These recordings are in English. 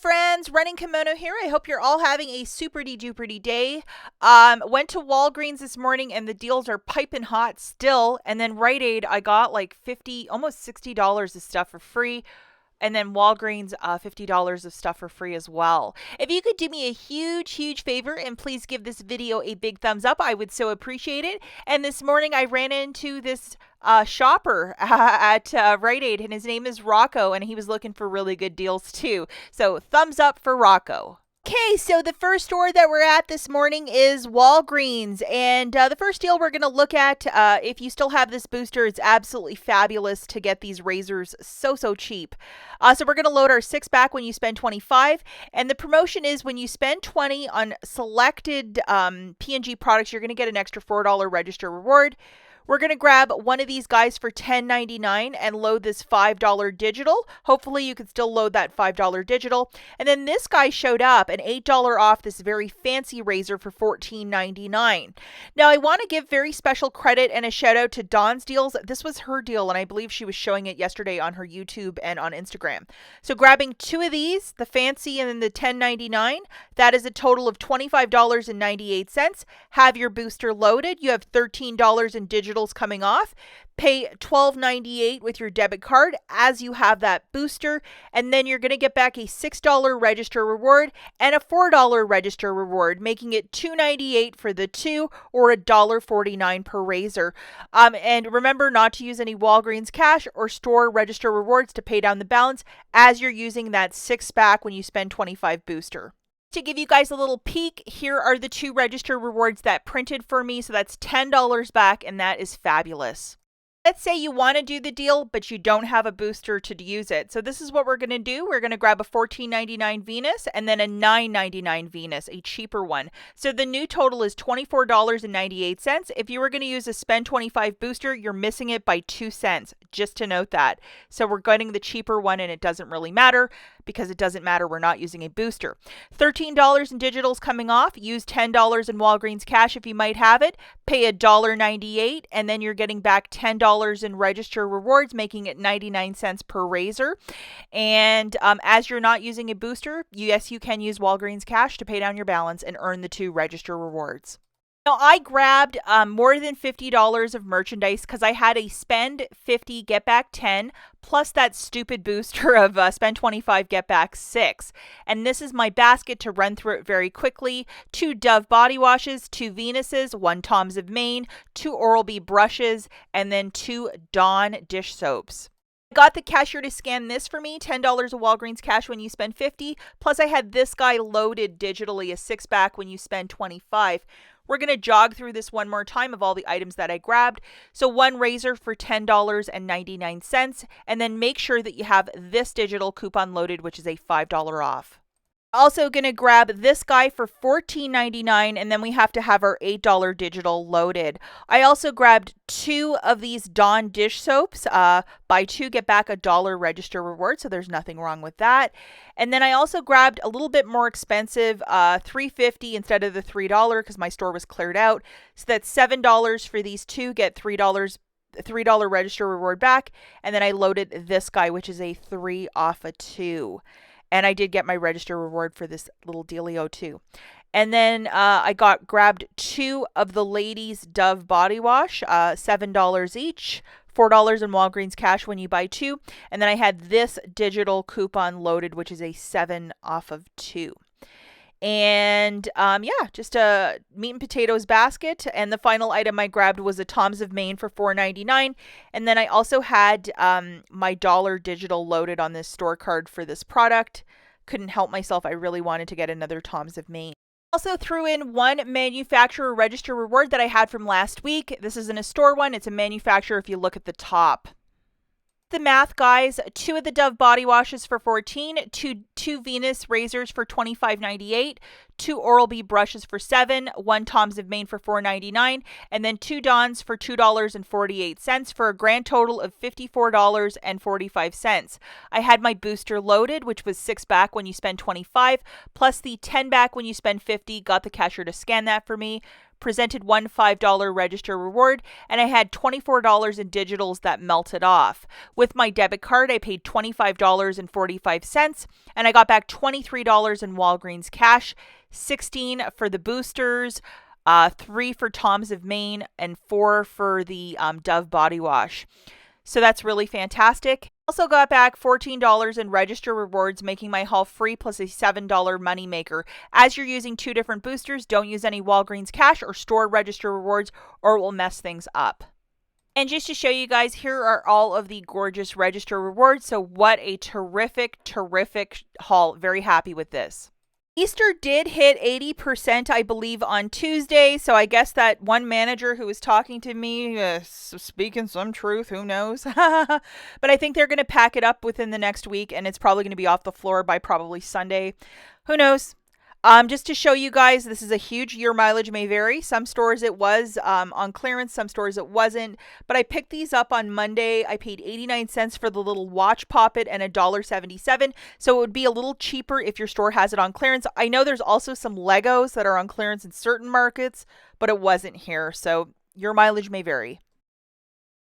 Friends, Running Kimono here. I hope you're all having a super-duper day. Went to Walgreens this morning and the deals are piping hot still. And then Rite Aid, I got like 50, almost $60 of stuff for free. And then Walgreens, $50 of stuff for free as well. If you could do me a huge favor and please give this video a big thumbs up, I would so appreciate it. And this morning I ran into this shopper at Rite Aid, and his name is Rocco, and he was looking for really good deals too. So thumbs up for Rocco. Okay, so the first store that we're at this morning is Walgreens, and the first deal we're going to look at, if you still have this booster, it's absolutely fabulous to get these razors so cheap. So we're going to load our 6-pack when you spend $25, and the promotion is when you spend $20 on selected P&G products, you're going to get an extra $4 register reward. We're going to grab one of these guys for $10.99 and load this $5 digital. Hopefully you can still load that $5 digital. And then this guy showed up, an $8 off this very fancy razor for $14.99. Now I want to give very special credit and a shout out to Dawn's Deals. This was her deal, and I believe she was showing it yesterday on her YouTube and on Instagram. So grabbing two of these, the fancy and then the $10.99, that is a total of $25.98. Have your booster loaded. You have $13 in digital coming off. Pay $12.98 with your debit card as you have that booster, and then you're going to get back a $6 register reward and a $4 register reward, making it $2.98 for the two or $1.49 per razor. And remember not to use any Walgreens cash or store register rewards to pay down the balance as you're using that 6-pack when you spend $25 booster. To give you guys a little peek, here are the two register rewards that printed for me. So that's $10 back, and that is fabulous. Let's say you want to do the deal, but you don't have a booster to use it. So this is what we're going to do. We're going to grab a $14.99 Venus and then a $9.99 Venus, a cheaper one. So the new total is $24.98. If you were going to use a spend 25 booster, you're missing it by 2 cents, just to note that. So we're getting the cheaper one, and it doesn't really matter because it doesn't matter. We're not using a booster. $13 in digitals coming off. Use $10 in Walgreens cash if you might have it. Pay $1.98, and then you're getting back $10 in register rewards, making it 99 cents per razor. And as you're not using a booster, yes, you can use Walgreens cash to pay down your balance and earn the 2 register rewards. Now, I grabbed more than $50 of merchandise because I had a spend 50, get back 10, plus that stupid booster of spend 25, get back 6. And this is my basket to run through it very quickly. 2 Dove body washes, 2 Venuses, 1 Tom's of Maine, 2 Oral-B brushes, and then 2 Dawn dish soaps. I got the cashier to scan this for me, $10 of Walgreens cash when you spend 50, plus I had this guy loaded digitally, a 6-pack when you spend 25. We're going to jog through this one more time of all the items that I grabbed. So 1 razor for $10.99, and then make sure that you have this digital coupon loaded, which is a $5 off. Also going to grab this guy for $14.99, and then we have to have our $8 digital loaded. I also grabbed 2 of these Dawn dish soaps. Buy 2, get back $1 register reward, so there's nothing wrong with that. And then I also grabbed a little bit more expensive, $3.50 instead of the $3 because my store was cleared out. So that's $7 for these 2, get $3 register reward back. And then I loaded this guy, which is a 3 off a 2. And I did get my register reward for this little dealio too. And then I grabbed 2 of the ladies Dove body wash, $7 each, $4 in Walgreens cash when you buy 2. And then I had this digital coupon loaded, which is a 7 off of 2. And yeah, just a meat and potatoes basket. And the final item I grabbed was a Tom's of Maine for $4.99. And then I also had my $1 digital loaded on this store card for this product. Couldn't help myself. I really wanted to get another Tom's of Maine. Also threw in 1 manufacturer register reward that I had from last week. This isn't a store one. It's a manufacturer if you look at the top. The math, guys, 2 of the Dove body washes for $14, 2 Venus razors for $25.98, 2 Oral-B brushes for $7, 1 Tom's of Maine for $4.99, and then 2 Dawn's for $2.48 for a grand total of $54.45. I had my booster loaded, which was 6 back when you spend $25, plus the 10 back when you spend $50. Got the cashier to scan that for me. presented one $5 register reward, and I had $24 in digitals that melted off. With my debit card, I paid $25.45, and I got back $23 in Walgreens cash, 16 for the boosters, 3 for Tom's of Maine, and 4 for the Dove body wash. So that's really fantastic. Also got back $14 in register rewards, making my haul free plus a $7 money maker. As you're using 2 different boosters, don't use any Walgreens cash or store register rewards or it will mess things up. And just to show you guys, here are all of the gorgeous register rewards. So what a terrific, terrific haul. Very happy with this. Easter did hit 80%, I believe, on Tuesday. So I guess that one manager who was talking to me, speaking some truth, who knows? But I think they're going to pack it up within the next week, and it's probably going to be off the floor by probably Sunday. Who knows? Just to show you guys, this is a huge. Your mileage may vary. Some stores it was on clearance, some stores it wasn't. But I picked these up on Monday. I paid 89 cents for the little watch poppet and $1.77. So it would be a little cheaper if your store has it on clearance. I know there's also some Legos that are on clearance in certain markets, but it wasn't here. So your mileage may vary.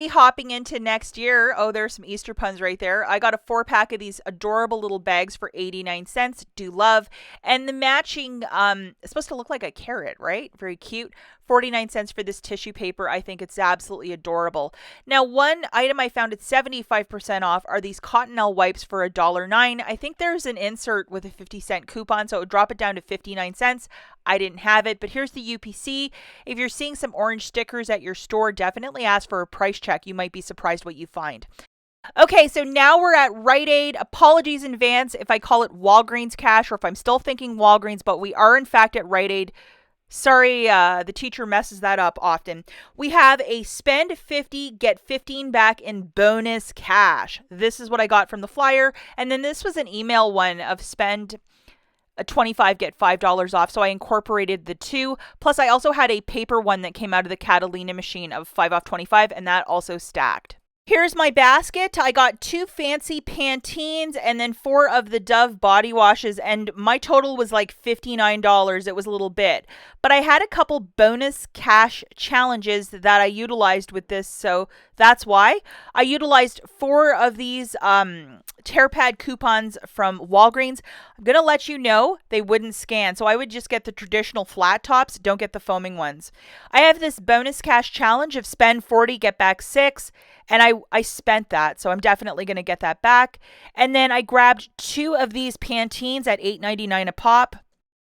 Hopping into next year, oh, there's some Easter puns right there. I got a 4-pack of these adorable little bags for 89 cents. Do love. And the matching, it's supposed to look like a carrot, right? Very cute. 49 cents for this tissue paper. I think it's absolutely adorable. Now, one item I found at 75% off are these Cottonelle wipes for $1.09. I think there's an insert with a 50-cent coupon, so it would drop it down to 59 cents. I didn't have it, but here's the UPC. If you're seeing some orange stickers at your store, definitely ask for a price check. You might be surprised what you find. Okay, so now we're at Rite Aid. Apologies in advance if I call it Walgreens cash or if I'm still thinking Walgreens, but we are in fact at Rite Aid. Sorry, the teacher messes that up often. We have a spend 50, get 15 back in bonus cash. This is what I got from the flyer. And then this was an email one of spend a 25, get $5 off. So I incorporated the two. Plus I also had a paper one that came out of the Catalina machine of 5 off 25, and that also stacked. Here's my basket. I got 2 fancy Pantenes and then 4 of the Dove body washes, and my total was like $59. It was a little bit. But I had a couple bonus cash challenges that I utilized with this, so that's why. I utilized 4 of these TearPad coupons from Walgreens. I'm going to let you know they wouldn't scan, so I would just get the traditional flat tops, don't get the foaming ones. I have this bonus cash challenge of spend 40, get back 6. And I spent that, so I'm definitely going to get that back. And then I grabbed 2 of these Pantenes at $8.99 a pop,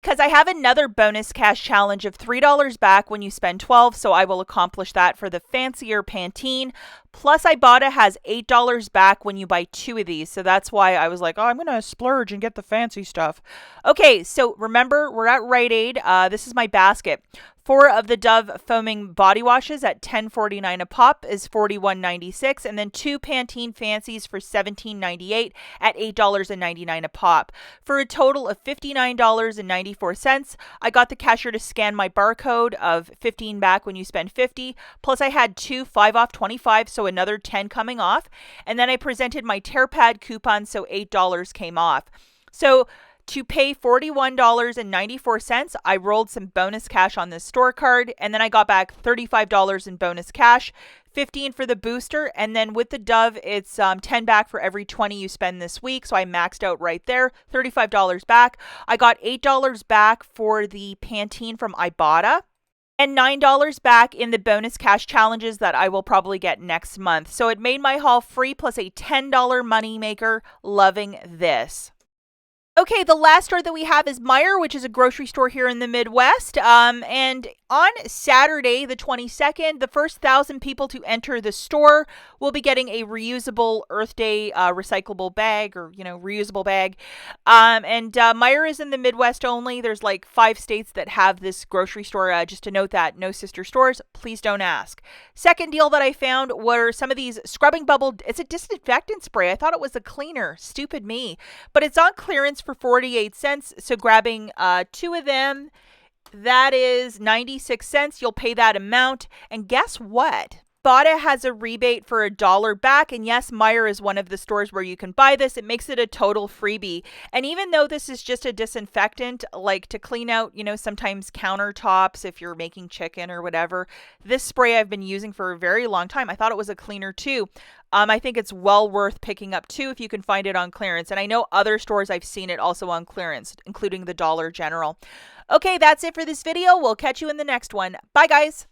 because I have another bonus cash challenge of $3 back when you spend 12, so I will accomplish that for the fancier Pantene. Plus, IBOTTA has $8 back when you buy 2 of these, so that's why I was like, oh, I'm going to splurge and get the fancy stuff. Okay, so remember, we're at Rite Aid. This is my basket. 4 of the Dove foaming body washes at $10.49 a pop is $41.96, and then 2 Pantene Fancies for $17.98 at $8.99 a pop. For a total of $59.94, I got the cashier to scan my barcode of 15 back when you spend 50, plus I had 2 5 off 25, so another 10 coming off, and then I presented my TearPad coupon, so $8 came off. So to pay $41.94, I rolled some bonus cash on this store card, and then I got back $35 in bonus cash, 15 for the booster, and then with the Dove, it's 10 back for every 20 you spend this week, so I maxed out right there, $35 back. I got $8 back for the Pantene from IBOTTA, and $9 back in the bonus cash challenges that I will probably get next month. So it made my haul free plus a $10 money maker. Loving this. Okay, the last store that we have is Meijer, which is a grocery store here in the Midwest. And on Saturday, the 22nd, the first 1,000 people to enter the store will be getting a reusable Earth Day recyclable bag, or, reusable bag. And Meijer is in the Midwest only. There's like 5 states that have this grocery store. Just to note that, no sister stores. Please don't ask. Second deal that I found were some of these scrubbing bubble. It's a disinfectant spray. I thought it was a cleaner. Stupid me. But it's on clearance for 48 cents. So grabbing 2 of them, that is 96 cents. You'll pay that amount. And guess what? IBOTTA has a rebate for $1 back, and yes, Meijer is one of the stores where you can buy this. It makes it a total freebie. And even though this is just a disinfectant, like to clean out, sometimes countertops if you're making chicken or whatever, this spray I've been using for a very long time. I thought it was a cleaner too. I think it's well worth picking up too if you can find it on clearance. And I know other stores I've seen it also on clearance, including the Dollar General. Okay, that's it for this video. We'll catch you in the next one. Bye, guys.